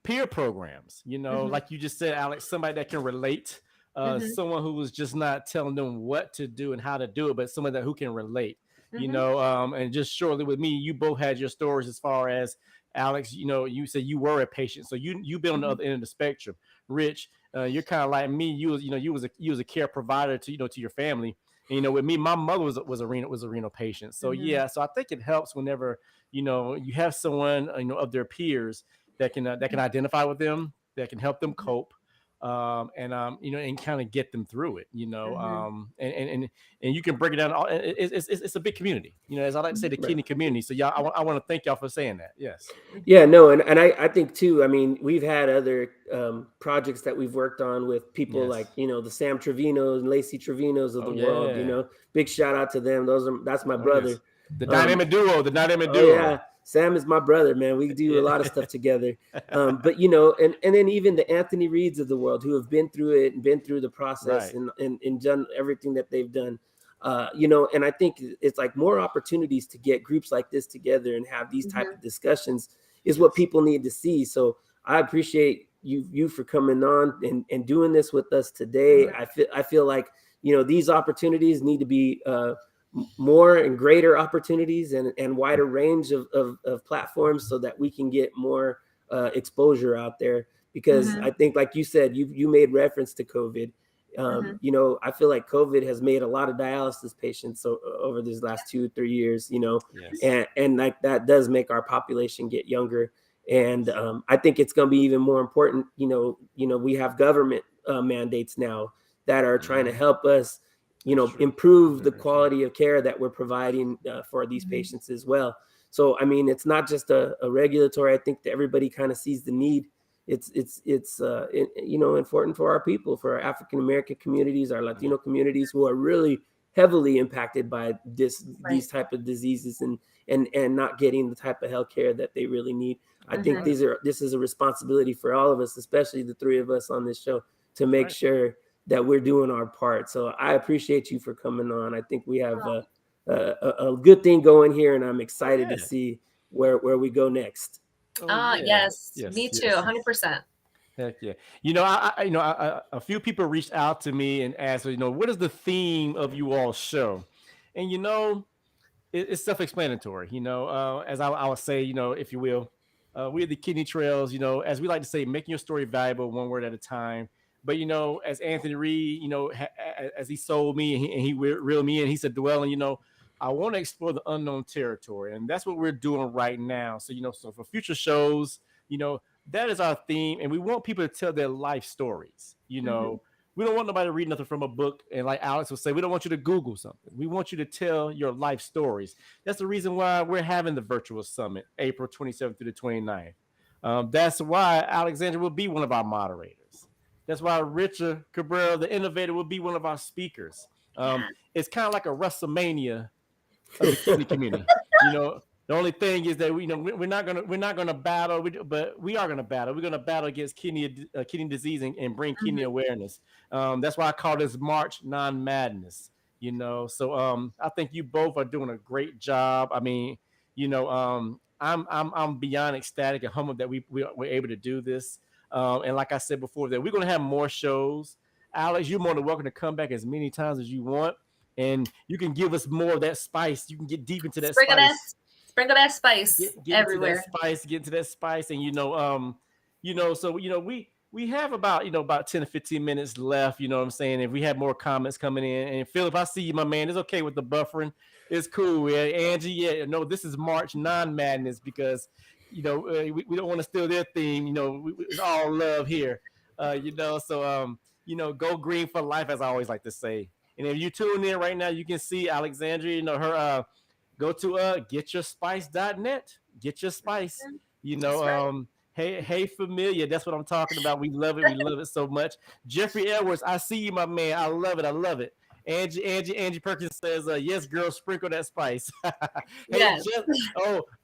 S1: peer programs, like you just said, Alex, somebody that can relate, someone who was just not telling them what to do and how to do it, but someone who can relate, and just shortly with me, you both had your stories as far as, Alex, you said you were a patient, so you've been on the other end of the spectrum. Rich, you're kind of like me. You was a care provider to your family. And, with me, my mother was a renal patient. So so I think it helps whenever you have someone of their peers that can identify with them, that can help them cope, and kind of get them through it. And you can break it down. It's a big community. As I like to say, the kidney community. So y'all, I want to thank y'all for saying that. Yes.
S2: Yeah, no, and I think too, I mean, we've had other projects that we've worked on with people like, the Sam Trevinos and Lacey Trevinos of the world, big shout out to them. That's my brother.
S1: Yes. The dynamic duo.
S2: Yeah. Sam is my brother, man. We do a lot of stuff together. But, and then even the Anthony Reeds of the world, who have been through it and been through the process and done everything that they've done. And I think it's like more opportunities to get groups like this together and have these type of discussions is what people need to see. So I appreciate you for coming on and doing this with us today. I feel like, these opportunities need to be more and greater opportunities and wider range of platforms, so that we can get more exposure out there. Because I think, like you said, you made reference to COVID. I feel like COVID has made a lot of dialysis patients over these last 2-3 years, and like that does make our population get younger. And I think it's going to be even more important. We have government mandates now that are trying to help us, improve the quality of care that we're providing for these patients as well. So, I mean, it's not just a regulatory. I think that everybody kind of sees the need. It's important for our people, for our African American communities, our Latino communities, who are really heavily impacted by these type of diseases and not getting the type of healthcare that they really need. I think this is a responsibility for all of us, especially the three of us on this show, to make sure that we're doing our part. So I appreciate you for coming on. I think we have a good thing going here, and I'm excited to see where we go next.
S3: Yes, me too, 100%.
S1: Heck yeah. A few people reached out to me and asked, what is the theme of you all's show? And, it's self-explanatory, as I would say, if you will, we're the Kidney Trails, as we like to say, making your story valuable one word at a time. But, as Anthony Reed, as he sold me and he reeled me in, he said, Dwelyn, I want to explore the unknown territory. And that's what we're doing right now. So, so for future shows, that is our theme. And we want people to tell their life stories. We don't want nobody to read nothing from a book. And like Alex would say, we don't want you to Google something. We want you to tell your life stories. That's the reason why we're having the virtual summit, April 27th through the 29th. That's why Alexandria will be one of our moderators. That's why Richard Cabrera, the innovator, will be one of our speakers. It's kind of like a WrestleMania of the kidney community. The only thing is that we're not gonna battle, but we are gonna battle. We're gonna battle against kidney disease and bring kidney awareness. That's why I call this March Non-Madness. So I think you both are doing a great job. I mean, I'm beyond ecstatic and humbled that we're able to do this. And like I said before, that we're gonna have more shows. Alex, you're more than welcome to come back as many times as you want, and you can give us more of that spice. You can get deep into that spice.
S3: Sprinkle that spice everywhere.
S1: Get into that spice, and so we have about 10 to 15 minutes left. You know what I'm saying? If we have more comments coming in, and Philip, I see you, my man. It's okay with the buffering. It's cool. Yeah, Angie. No, this is March Non-Madness because we don't want to steal their theme. It's all love here. So go green for life, as I always like to say. And if you tune in right now, you can see Alexandria. Her. Go to getyourspice.net. Get your spice. Hey, familiar. That's what I'm talking about. We love it. We love it so much. Jeffrey Edwards, I see you, my man. I love it. I love it. Angie Perkins says, yes, girl, sprinkle that spice.
S3: Yes.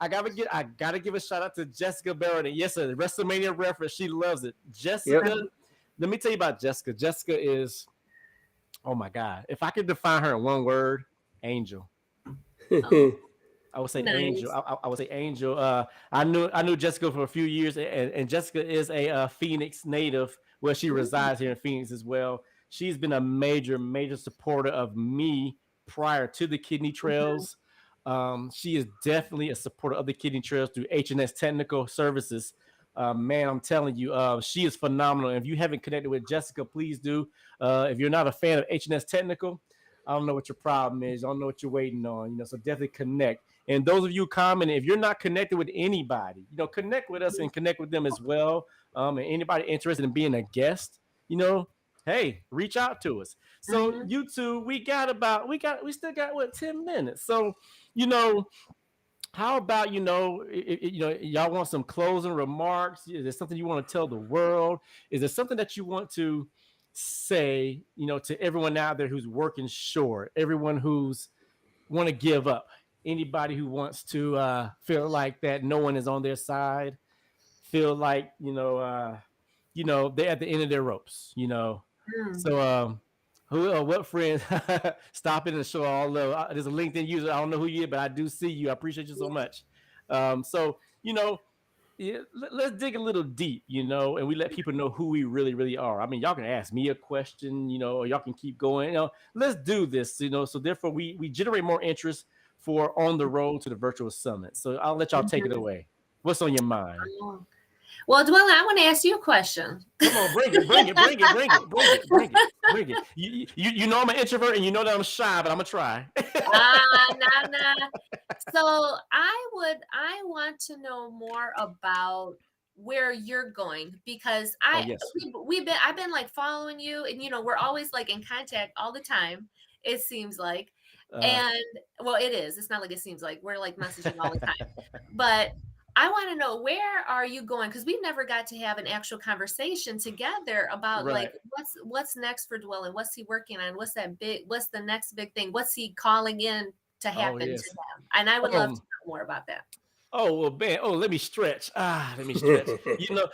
S1: I gotta give a shout out to Jessica Barrett. Yes, sir. The WrestleMania reference. She loves it. Jessica, let me tell you about Jessica. Jessica is, oh my God. If I could define her in one word, angel. I would say angel. I would say angel. I knew Jessica for a few years, and Jessica is a Phoenix native. Well, she resides here in Phoenix as well. She's been a major supporter of me prior to the Kidney Trails. She is definitely a supporter of the Kidney Trails through H&S Technical Services. Man, I'm telling you, she is phenomenal. And if you haven't connected with Jessica, please do. If you're not a fan of H&S Technical, I don't know what your problem is. I don't know what you're waiting on, so definitely connect. And those of you commenting, if you're not connected with anybody, connect with us and connect with them as well. And anybody interested in being a guest, hey, reach out to us. So YouTube, we still got what, 10 minutes. So, how about, y'all want some closing remarks? Is there something you want to tell the world? Is there something that you want to say, to everyone out there who's working short, everyone who's want to give up, anybody who wants to feel like that no one is on their side, feel like they're at the end of their ropes, So what friends stop in and show all love. There's a LinkedIn user. I don't know who you are, but I do see you. I appreciate you so much. Let's dig a little deep, and we let people know who we really, really are. I mean, y'all can ask me a question, or y'all can keep going. Let's do this, So therefore, we generate more interest for on the road to the virtual summit. So I'll let y'all take it away. What's on your mind?
S3: Well, Dwelyn, I want to ask you a question.
S1: Come on, bring it. You know I'm an introvert, and you know that I'm shy, but I'm gonna try.
S3: Nah. So I want to know more about where you're going, because I've been like following you, and we're always like in contact all the time, it seems like. And well, it is. It's not like it seems like we're like messaging all the time, but I want to know, where are you going? Because we never got to have an actual conversation together about like what's next for Dwelyn. What's he working on? What's the next big thing? What's he calling in to happen to him? And I would love to know more about that.
S1: Oh, well, man. Oh, let me stretch. Let me stretch. You know,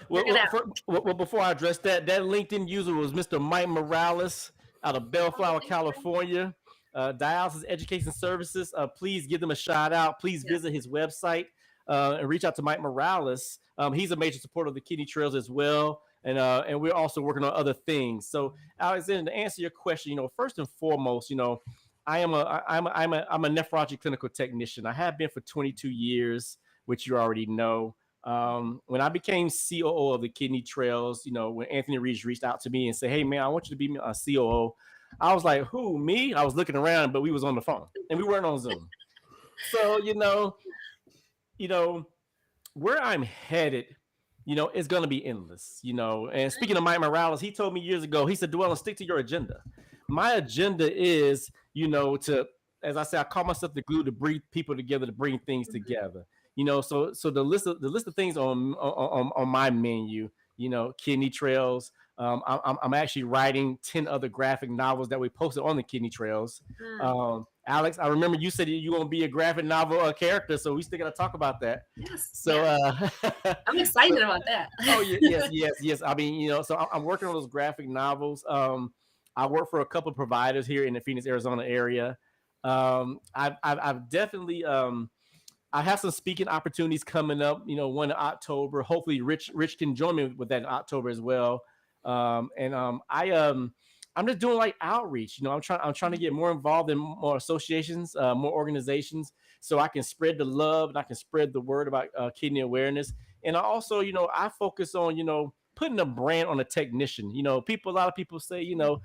S1: before I address that, that LinkedIn user was Mr. Mike Morales out of Bellflower, California. Dialysis Education Services. Please give them a shout out. Please visit his website and reach out to Mike Morales. He's a major supporter of the kidney trails as well. And we're also working on other things. So, Alexander, to answer your question, you know, first and foremost, you know, I'm a nephrology clinical technician. I have been for 22 years, which you already know. When I became COO of the Kidney Trails, you know, when Anthony Reeves reached out to me and said, "Hey, man, I want you to be a COO," I was like, "Who, me?" I was looking around, but we was on the phone and we weren't on Zoom. So, you know, where I'm headed, you know, is going to be endless, you know. And speaking of Mike Morales, he told me years ago, he said, "Dwelyn, stick to your agenda." My agenda is, you know, as I said, I call myself the glue to bring people together, to bring things together. You know, so the list of things on my menu, you know, kidney trails. I'm actually writing 10 other graphic novels that we posted on the kidney trails. Alex, I remember you said you're going to be a graphic novel character, so we still got to talk about that.
S3: Yes.
S1: So
S3: I'm excited about that.
S1: Oh, yes. I mean, you know, so I'm working on those graphic novels. I work for a couple of providers here in the Phoenix, Arizona area. I've definitely I have some speaking opportunities coming up. You know, one in October. Hopefully, Rich can join me with that in October as well. I'm just doing like outreach. You know, I'm trying to get more involved in more associations, more organizations, so I can spread the love and I can spread the word about kidney awareness. And I also, you know, I focus on, you know, putting a brand on a technician. You know, a lot of people say, you know,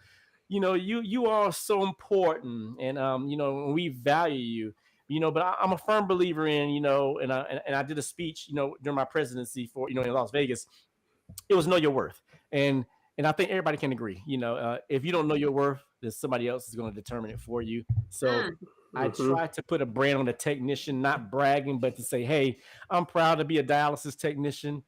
S1: you are so important, and you know, we value you. You know, but I'm a firm believer in, you know, and I did a speech, you know, during my presidency for, you know, in Las Vegas. It was know your worth, and I think everybody can agree. You know, if you don't know your worth, then somebody else is going to determine it for you. So I try to put a brand on the technician, not bragging, but to say, hey, I'm proud to be a dialysis technician,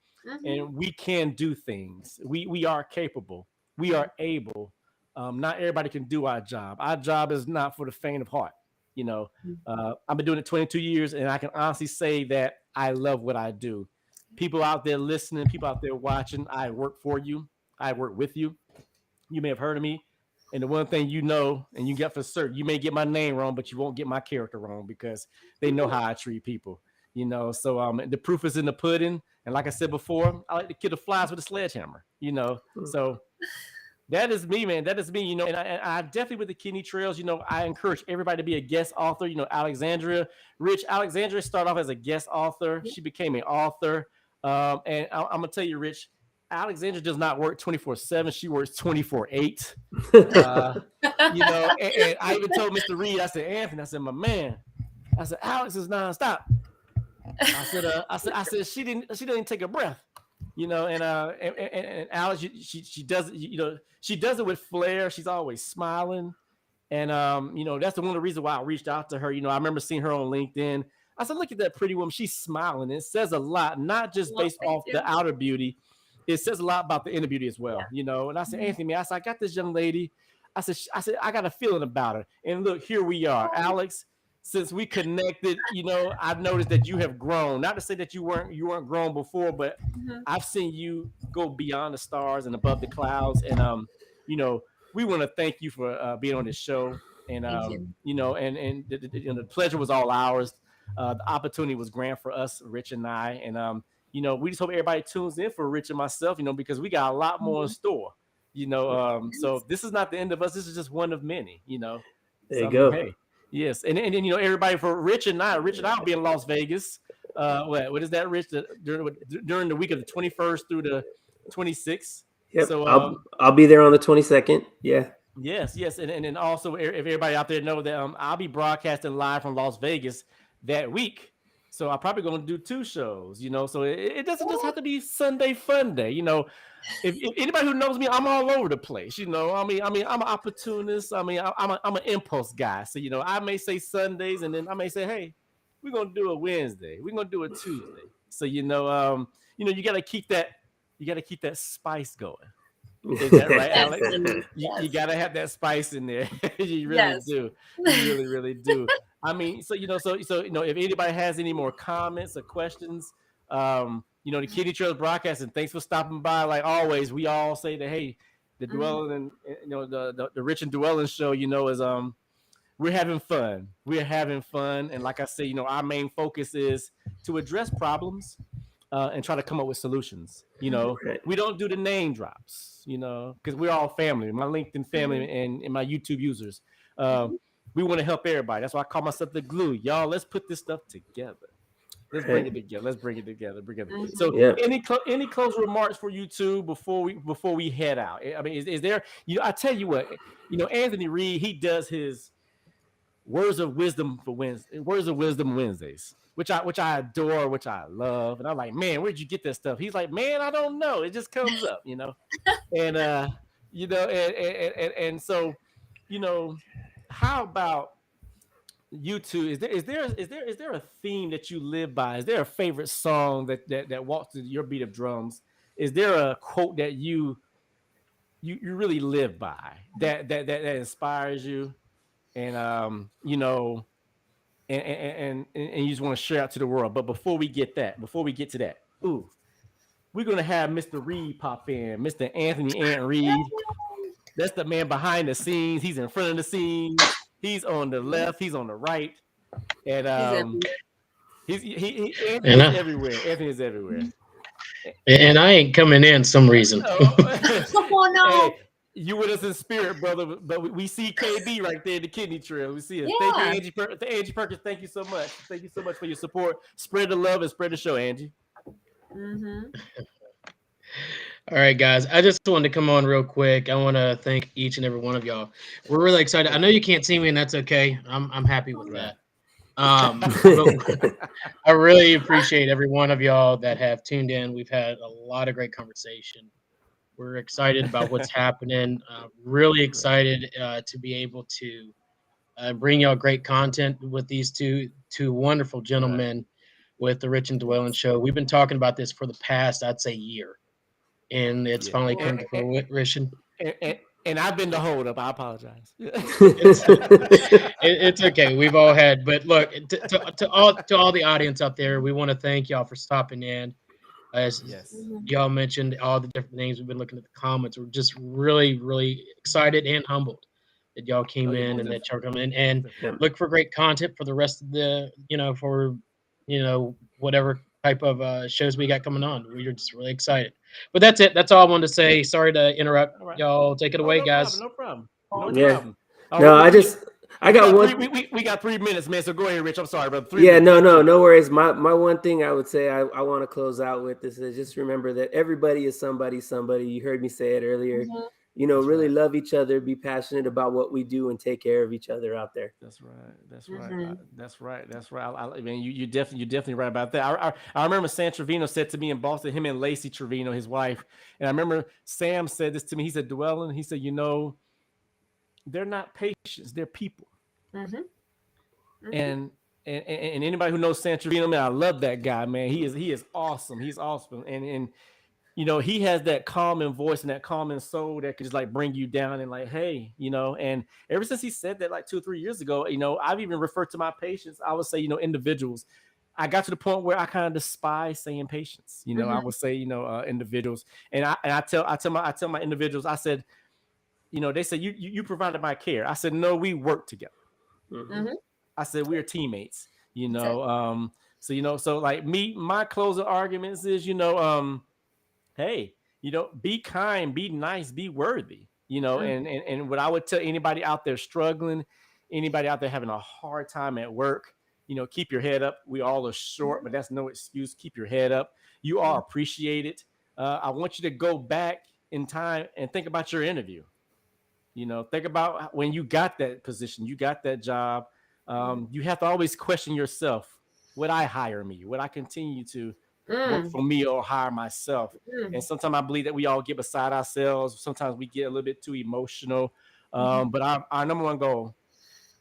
S1: and we can do things. We are capable. We are able. Not everybody can do our job. Our job is not for the faint of heart. You know, I've been doing it 22 years, and I can honestly say that I love what I do. People out there listening, people out there watching, I work for you. I work with you. You may have heard of me. And the one thing you know, and you get for certain, you may get my name wrong, but you won't get my character wrong because they know how I treat people. You know, so the proof is in the pudding. And like I said before, I like to kill the flies with a sledgehammer. You know, so that is me, man. That is me, you know, and I definitely with the kidney trails, you know, I encourage everybody to be a guest author. You know, Alexandria started off as a guest author. She became an author. And I'm going to tell you, Rich, Alexandria does not work 24/7. She works 24/8. You know, and I even told Mr. Reed, I said, Anthony, I said, my man, I said, Alex is nonstop. I said, she didn't take a breath. You know, and Alex, she does, you know, she does it with flair. She's always smiling, and you know, that's one of the reasons why I reached out to her. You know, I remember seeing her on LinkedIn. I said, look at that pretty woman. She's smiling. It says a lot, not just based off the outer beauty. It says a lot about the inner beauty as well. You know, and I said, Anthony, man, I got this young lady. I said, I got a feeling about her, and look, here we are, Alex. Since we connected, you know, I've noticed that you have grown. Not to say that you weren't grown before, but I've seen you go beyond the stars and above the clouds. And you know, we want to thank you for being on this show. And you know, and the pleasure was all ours. The opportunity was grand for us, Rich and I. And you know, we just hope everybody tunes in for Rich and myself. You know, because we got a lot more in store. You know, so this is not the end of us. This is just one of many. You know,
S2: there you go.
S1: Hey. Yes, and you know, everybody, for Rich and I will be in Las Vegas. What is that, Rich? During the week of the 21st through the 26th.
S2: Yep.
S1: So
S2: I'll be there on the 22nd. Yeah.
S1: Yes, and also if everybody out there know that I'll be broadcasting live from Las Vegas that week. So I'm probably going to do 2 shows. You know, so it doesn't just have to be Sunday fun day. You know. If anybody who knows me, I'm all over the place. You know, I mean, I'm an opportunist. I mean, I'm an impulse guy. So, you know, I may say Sundays, and then I may say, hey, we're gonna do a Wednesday. We're gonna do a Tuesday. So, you know, you gotta keep that spice going. Is that right, Alex? You gotta have that spice in there. You really do. You really do. I mean, so if anybody has any more comments or questions, the Kidney Trails broadcast, and thanks for stopping by. Like always, we all say that, hey, the Dwelyn and the Rich and Dwelyn show, is we're having fun. We're having fun, and like I say, our main focus is to address problems and try to come up with solutions.
S2: Right.
S1: We don't do the name drops, because we're all family. My LinkedIn family and my YouTube users. We want to help everybody. That's why I call myself the glue. Y'all, let's put this stuff together. Let's bring it together. Let's bring it together. So, any closing remarks for you two before we head out? I mean, is there? I tell you what. Anthony Reed, he does his Words of Wisdom Wednesdays, which I adore, which I love, and I'm like, man, where'd you get that stuff? He's like, man, I don't know. It just comes up, and and so, how about you two? Is there a theme that you live by? Is there a favorite song that walks to your beat of drums? Is there a quote that you really live by that inspires you? And and you just want to share out to the world. But before we get to that, we're gonna have Mr. Reed pop in, Mr. Anthony Ant Reed. That's the man behind the scenes. He's in front of the scenes. He's on the left. He's on the right. And Anthony is everywhere. Anthony is everywhere.
S4: And I ain't coming in some reason.
S3: Oh no.
S1: Hey, you with us in spirit, brother. But we see KB right there in the Kidney Trail. We see it.
S3: Yeah.
S1: Thank you, Angie Perkins. Thank you so much. Thank you so much for your support. Spread the love and spread the show, Angie.
S4: All right, guys. I just wanted to come on real quick. I want to thank each and every one of y'all. We're really excited. I know you can't see me, and that's okay. I'm happy with that. But I really appreciate every one of y'all that have tuned in. We've had a lot of great conversation. We're excited about what's happening. Really excited to be able to bring y'all great content with these two wonderful gentlemen with the Rich and Dwelyn show. We've been talking about this for the past, I'd say, year, and it's finally come to fruition.
S1: And I've been the holdup. I apologize.
S4: It's okay. We've all had, but look, to all the audience out there, we want to thank y'all for stopping in. As y'all mentioned, all the different names, we've been looking at the comments. We're just really, really excited and humbled that y'all came in and that y'all come in and look for great content for the rest of the, whatever type of shows we got coming on. We're just really excited. But that's it. That's all I wanted to say. Sorry to interrupt.
S1: Right.
S4: Y'all take it away,
S1: no
S4: guys.
S1: Problem.
S2: No, I got one.
S1: We got 3 minutes, man. So go ahead, Rich. I'm sorry, brother. 3
S2: minutes. No worries. My one thing I would say I want to close out with is just remember that everybody is somebody. You heard me say it earlier. Really love each other, be passionate about what we do, and take care of each other out there.
S1: That's right. I mean, you're definitely right about that. I remember Sam Trevino said to me in Boston, him and Lacey Trevino, his wife, and I remember Sam said this to me. He said, Dwelyn, he said, they're not patients, they're people. And anybody who knows Sam Trevino, man, I love that guy, man. He is awesome. He's awesome. And he has that calming voice and that calming soul that could just like bring you down and like, hey, and ever since he said that like 2 or 3 years ago, I've even referred to my patients. I would say, individuals. I got to the point where I kind of despise saying patients. I would say, individuals. And I tell my individuals, I said, they said you provided my care. I said, no, we work together. I said, we're teammates, so like my closing arguments is, hey, be kind, be nice, be worthy, and what I would tell anybody out there struggling, anybody out there having a hard time at work, keep your head up. We all are short, but that's no excuse. Keep your head up. You are appreciated. I want you to go back in time and think about your interview. Think about when you got that position, you got that job. You have to always question yourself. Would I hire me? Would I continue to work for me or hire myself? And sometimes I believe that we all get beside ourselves. Sometimes we get a little bit too emotional. But our number one goal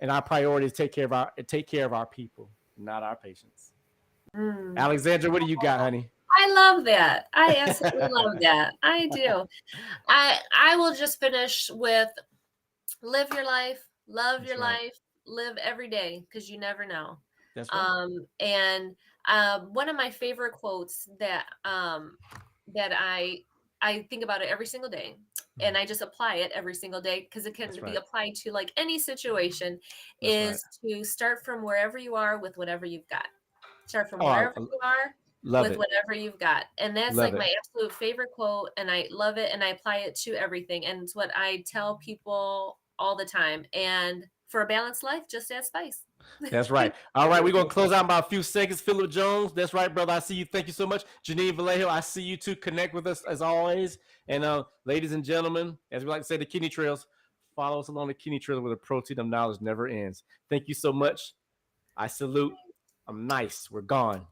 S1: and our priority is take care of our people, not our patients. Alexandra, what do you got, honey?
S3: I love that. I absolutely love that. I do. I will just finish with live your life, love your life, live every day because you never know.
S1: That's right.
S3: And one of my favorite quotes that I think about it every single day, and I just apply it every single day because it can be applied to like any situation, is to start from wherever you are with whatever you've got. Start from wherever you are with whatever you've got. And that's like my absolute favorite quote, and I love it, and I apply it to everything. And it's what I tell people all the time. And for a balanced life, just add spice.
S1: That's right. All right, we're going to close out in about a few seconds. Philip Jones, that's right, brother. I see you. Thank you so much. Janine Vallejo, I see you too. Connect with us as always. And ladies and gentlemen, as we like to say, the kidney trails, follow us along the kidney trail where the protein of knowledge never ends. Thank you so much. I salute. I'm nice. We're gone.